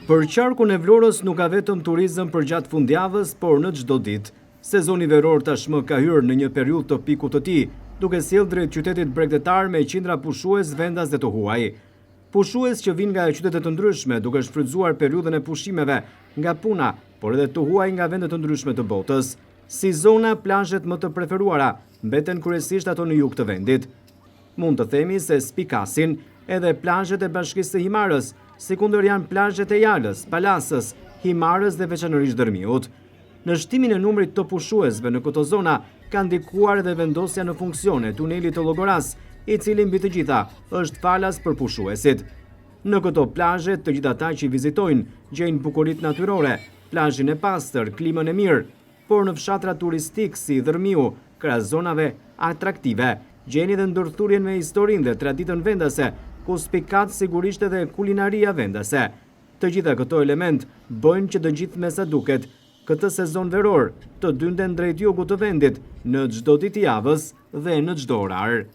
Për qarkun e Vlorës nuk ka vetëm turizëm për gjatë fundjavës, por në çdo ditë. Sezoni veror tashmë ka hyrë në një periudhë të pikut të tij, duke sjellë drejt qytetit bregdetar me qindra pushues, vendas dhe të huaj. Pushues që vinë nga qytete të ndryshme, duke shfrytzuar periudhën e pushimeve nga puna, por edhe të huaj nga vende të ndryshme të botës. Si zona, plazhet më të preferuara mbeten kryesisht ato në jug të vendit. Mund të themi se spikasin edhe plazhet e Bashkisë së Himarës, sekundër janë plazhet e Jalës, Palasës, Himarës dhe veçanërisht Dërmiut. Në shtimin e numrit të pushuesve në këto zona ka ndikuar edhe vendosja në funksione tunelit të Llogoras, i cili mbi të gjitha është falas për pushuesit. Në këto plazhe të gjithë ata që vizitojnë gjejnë bukuritë natyrore, plazhin e pastër, klimën e mirë, por në fshatra turistik si Dërmiu, krahas zonave atraktive, gjeni dhe ndërthurjen me historinë dhe traditën vendase, ku spikat sigurisht edhe kulinaria vendase. Të gjitha këto element bëjnë që të gjithë me sa duket, këtë sezon veror të dynden drejt jugut të vendit në çdo ditë javës dhe në çdo orar.